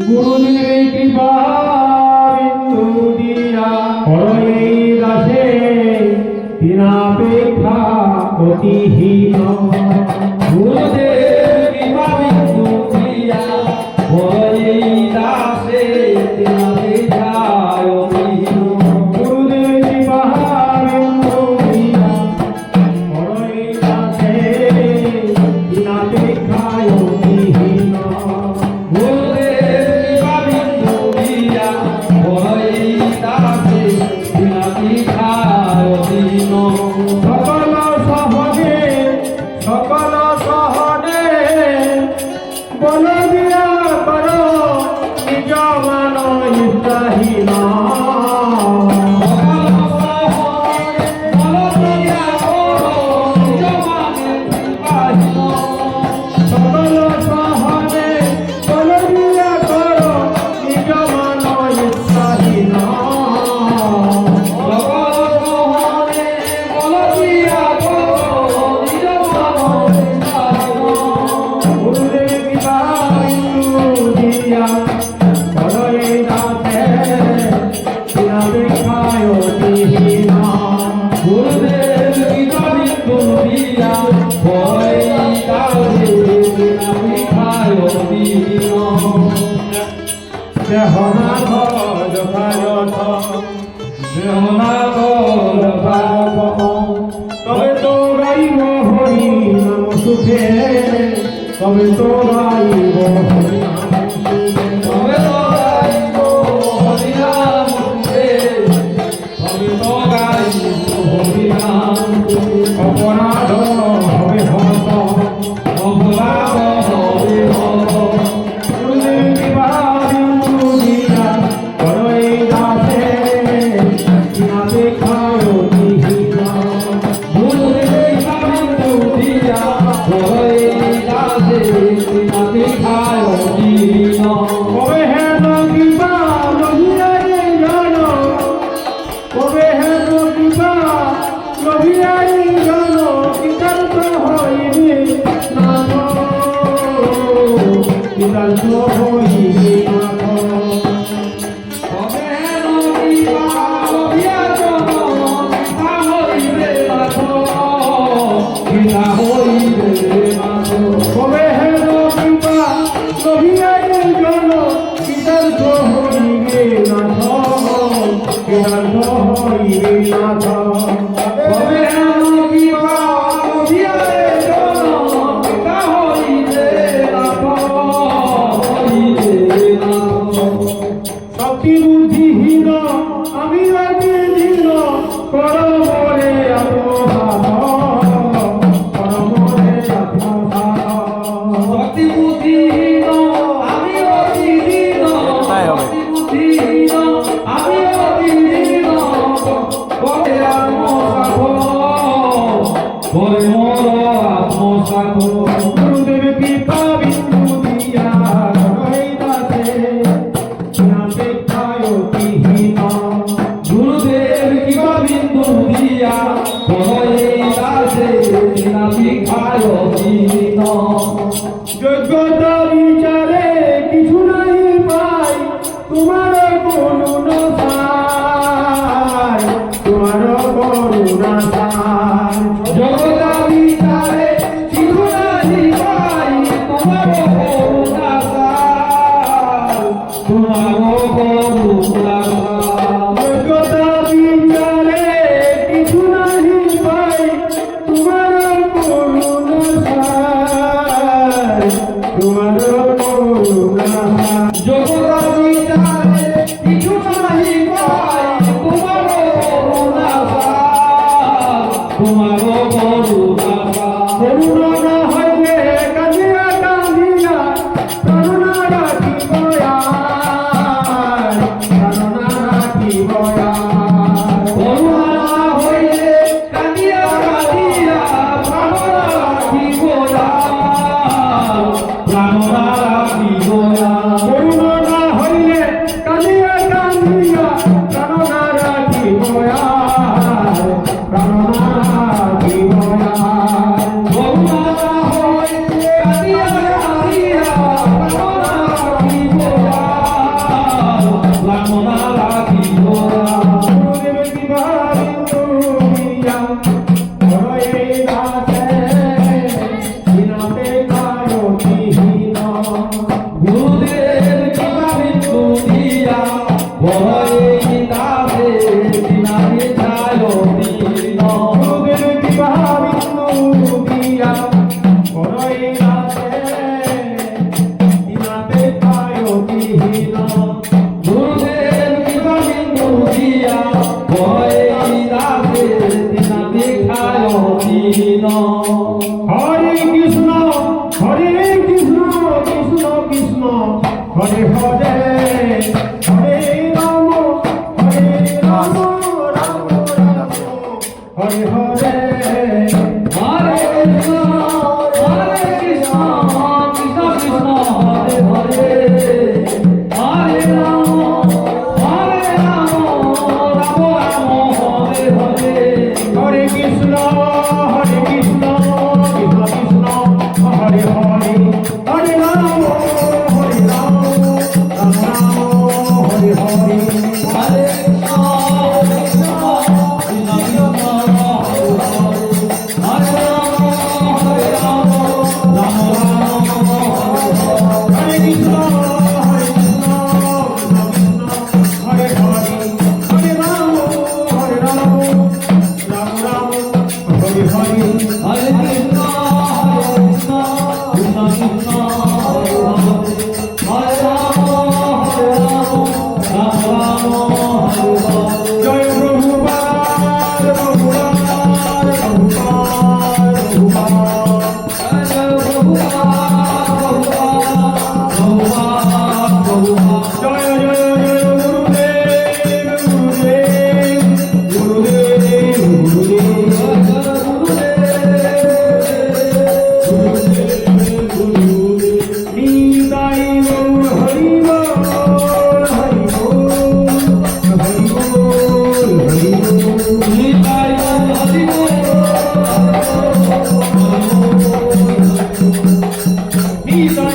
গুরুদেব কৃপা বিন্দু দিয়া করই দাসে দিনাপেক্ষা অতিহীন। গুরুদেব কৃপা বিন্দু দিয়া করই দাসে দিনাপেক্ষা অতিহীন। গুরুদেব কৃপা বিন্দু দিয়া করই দাসে দিনাপেক্ষা অতিহীন। সকল সহনে বল দিয়া কর নিজ মান ইচ্ছাহীন। সকল সহনে বল দিয়া কর নিজ মান ইচ্ছাহীন। তবে তো গাইব হরি নাম সুখে, তবে তো গাইব হরি নাম সুখে, তবে তো গাইব হরি নাম সুখে, তবে তো গাইব হরি নাম সুখে। অপরাধ হবে হত, অপরাধ হবে হত। গুরুদেব কৃপা বিন্দু দিয়া করই দাসে দিনাপেক্ষা অতিহীন। গুরুদেব কৃপা বিন্দু দিয়া করই দাসে দিনাপেক্ষা অতিহীন। কবে হেন কৃপা লভিয়াই জন, কবে হেন কৃপা লভিয়াই জন কৃতার্থ হইবে নাথ, কৃতার্থ হইবে নাথ। কবে হেন কৃপা লভিয়া জন কৃতা হইবে নাথ, কৃতা হইবে নাথ। কবে হেন কৃপা লভিয়াই জন কৃতার্থ হইবে নাথ, কৃতার্থ হইবে নাথ। কবে হেন কৃপা লভিয়াই জন কৃতা হইবে নাথ, হইবে নাথ। শক্তি বুদ্ধিহীন আমি অতি দীন, কর মোরে আত্মসাৎ, কর মোরে আত্মসাৎ। শক্তি বুদ্ধিহীন আমি অতি দীন, শক্তি বুদ্ধিহীন আমি অতি দীন, করে আত্মসাৎ, করে মোর আত্মসাৎ। গুরুদেব কৃপা বিন্দু দিয়া করই দাসে দিনাপেক্ষা অতিহীন। গুরুদেব কৃপা বিন্দু দিয়া করই দাসে দিনাপেক্ষা অতিহীন। যোগ্যতা বিচারে কিছু নাই পাই, তোমার করুণা সার, তোমার করুণা সার। যোগ্যতা বিচারে কিছু নাই পাই, তোমার করুণা সার, তোমার করুণা সার। যোগ্যতা বিচারে কিছু নাই পাই, তোমার করুণা সার, তোমার হরে হরে হরে রাম রাম রাম হরে হরে হরে কৃষ্ণ কৃষ্ণ কৃষ্ণ হরে হরে হরে রাম রাম রাম হরে হরে হরে কৃষ্ণ কৃষ্ণ কৃষ্ণ হরে হরে হরে রাম রাম রাম হরে হরে হরে জয় প্রভুপাদ জয় জয় জয় গুরুদেব গুরুদেব নিতাই গৌর হরি বল হরি বল হরি বল হরি বল নিতাই হরি বল নিতাই